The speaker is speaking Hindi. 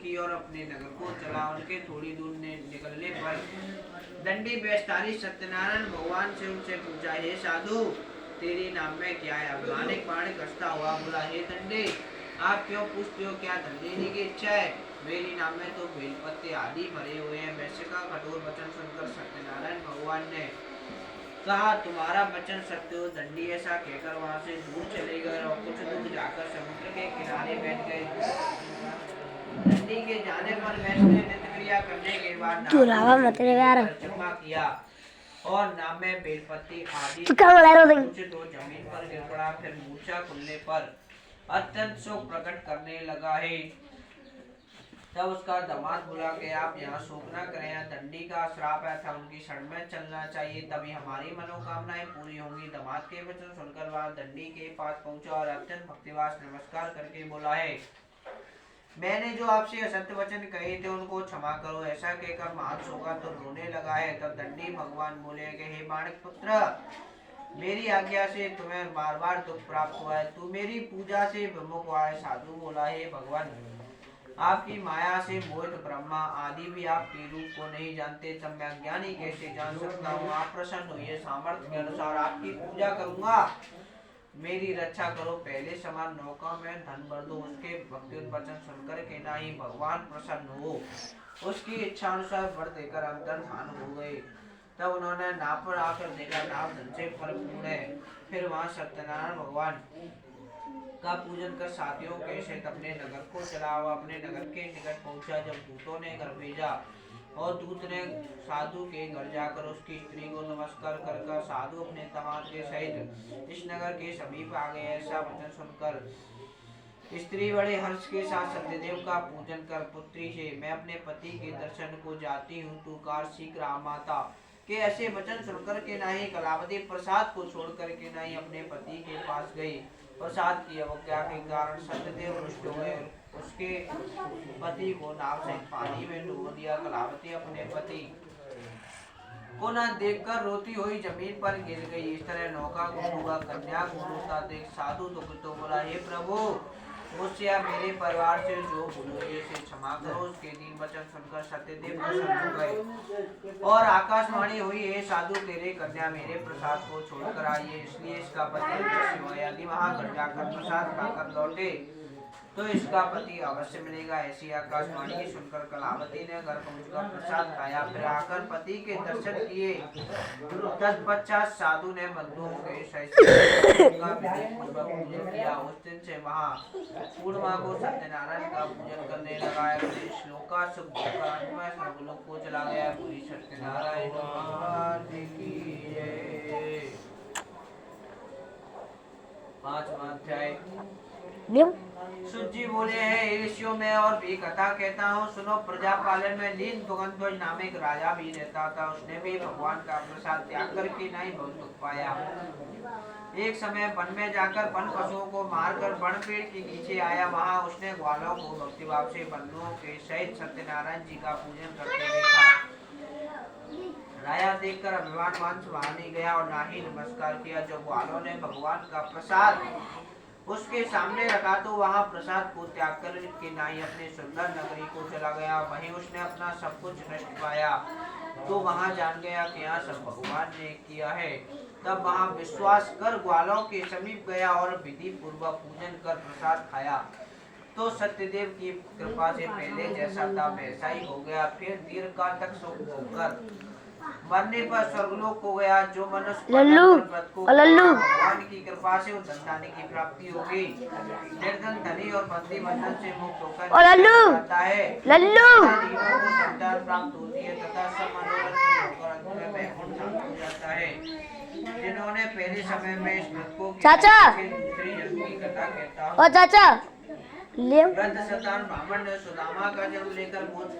की और अपने नगर को चला। उनके थोड़ी दूर निकलने पर दंडी बेस्तारी सत्यनारायण भगवान से उनसे पूछा, हे साधु, तेरी नाम में क्या है? अभिमानिक बाण कसता हुआ बोला, हे दंडी, आप क्यों पूछते हो, क्या धन लेने की इच्छा है? मेरी नाम में तो बेलपत्ते आदि भरे हुए हैं। वैश्य का कठोर वचन सुनकर सत्यनारायण भगवान ने कहा, तुम्हारा वचन सत्य हो। दंडी ऐसा कहकर वहां से दूर चले गए और कुछ दूर जाकर समुद्र के किनारे बैठ गए। दंडी के जाने पर वैश्य ने नित्य क्रिया करने के बाद जमा किया और नाम में बेलपत्ती आदि कुछ दो जमीन पर गिर पड़ा। फिर मूर्छा खुलने पर अत्यंत शोक प्रकट करने लगा है। तब उसका दामाद बोला कि आप यहाँ शोक न करें, यहाँ दंडी का श्राप है था, उनकी शरण में चलना चाहिए, तभी हमारी मनोकामनाएं पूरी होंगी। दामाद के वचन सुनकर वह दंडी के पास पहुंचा और अत्यंत भक्तिवास नमस्कार करके बोला है, मैंने जो आपसे असत्य वचन कहे थे उनको क्षमा करो। ऐसा कहकर महान शोका तो रोने लगा है। तब दंडी भगवान बोले कि हे बाणक पुत्र, मेरी आज्ञा से तुम्हें बार बार दुख प्राप्त हुआ है, तू मेरी पूजा से विमुख हुआ है। साधु बोला, हे भगवान, आपकी माया से मोहित ब्रह्मा आदि भी आपके रूप को नहीं जानते, तब मैं अज्ञानी कैसे जान सकता हूँ? आप प्रसन्न हुए, सामर्थ्य के अनुसार आपकी पूजा करूंगा, मेरी रक्षा करो। पहले समान नौका में धन भर दो। उसके भक्ति वचन सुनकर के ना ही भगवान प्रसन्न हो, उसकी इच्छा अनुसार वर देकर अंतर्धान हो गए। तब उन्होंने नाव पर आकर देखा, नाव धन से परिपूर्ण है। फिर वहां सत्यनारायण भगवान का पूजन कर साथियों के सहित अपने नगर को चला। वह अपने नगर के निकट पहुंचा। जब दूतों ने घर भेजा और दूत ने साधु के घर जाकर उसकी स्त्री को नमस्कार कर साधु अपने दामाद के सहित इस नगर के समीप आ गए। ऐसा वचन सुनकर स्त्री बड़े हर्ष के साथ सत्यदेव का पूजन कर पुत्री से, मैं अपने पति के दर्शन को जाती हूँ, तू कार शीघ्र आ माता के ऐसे वचन सुनकर के नहीं कलावती प्रसाद को छोड़ करके नहीं अपने पति के पास गई। प्रसाद की अवज्ञा के कारण सत्यदेव रुष्ट हुए, उसके पति को नाव से पानी में डुबो दिया। कलावती अपने पति को न देखकर रोती हुई जमीन पर गिर गई। इस तरह नौका को डूबा कन्या को रोता देख साधु दुख तो बोला, हे प्रभु, मुझसे या मेरे परिवार से जो भूल हुई से क्षमा करो। उसके दीन वचन सुनकर सत्यदेव प्रसन्न हो गए और आकाशवाणी हुई, हे साधु, तेरे कन्या मेरे प्रसाद को छोड़कर आई है, इसलिए इसका पति यदि वहां घर जाकर प्रसाद खाकर लौटे तो इसका पति अवश्य मिलेगा। ऐसी आकाशवाणी सुनकर कलावती ने घर पहुंचकर प्रसाद खाया, फिर आकर पति के दर्शन किए। तत्पश्चात साधु ने बंधुओं के सहित पूजन किया। उस दिन से वहाँ पूर्णिमा को सत्यनारायण का पूजन करने लगा। श्लोका सर्वलोक को चला गया। पूरी सत्यनारायण की जय। 5वां अध्याय। सुत जी बोले हैं, ऋषियों में और भी कथा कहता हूँ, सुनो। प्रजा पालन में लीन दुगंध्वज नामक राजा भी रहता था। उसने भी भगवान का प्रसाद त्याग करके नहीं बहुत दुख पाया। एक समय वन में जाकर वन पशुओं को मारकर वन पेड़ के नीचे आया। वहां उसने ग्वालों को भक्तिभाव से बंधुओं के सहित सत्यनारायण जी का पूजन करते देखा। राजा देखकर अभिमानवान से वहां नहीं गया और ना ही नमस्कार किया। जब ग्वालों ने भगवान का प्रसाद उसके सामने रखा तो वहां प्रसाद को त्याग कर के नाई अपने सुंदर नगरी को चला गया। वहीं उसने अपना सब कुछ नष्ट पाया तो वहां जान गया कि यहाँ सब भगवान ने किया है। तब वहां विश्वास कर ग्वालों के समीप गया और विधि पूर्वक पूजन कर प्रसाद खाया तो सत्यदेव की कृपा से पहले जैसा था वैसा ही हो गया। फिर दीर्घ काल तक सुख होकर मरने पर स्वर्गलोक को गया। जो मनुष्य भगवान की कृपा से धन की प्राप्ति होगी, निर्धन धनी और बंदी बंधन से मुक्त होकर जाता है, प्राप्त होती है तथा सब मनोरथ होकर अंत में वैकुंठ हो जाता है। जिन्होंने पहले समय में इस मृत को दूसरी जन्म की कथा कहता हूँ। ब्राह्मण ने सुदामा का जन्म लेकर मोक्ष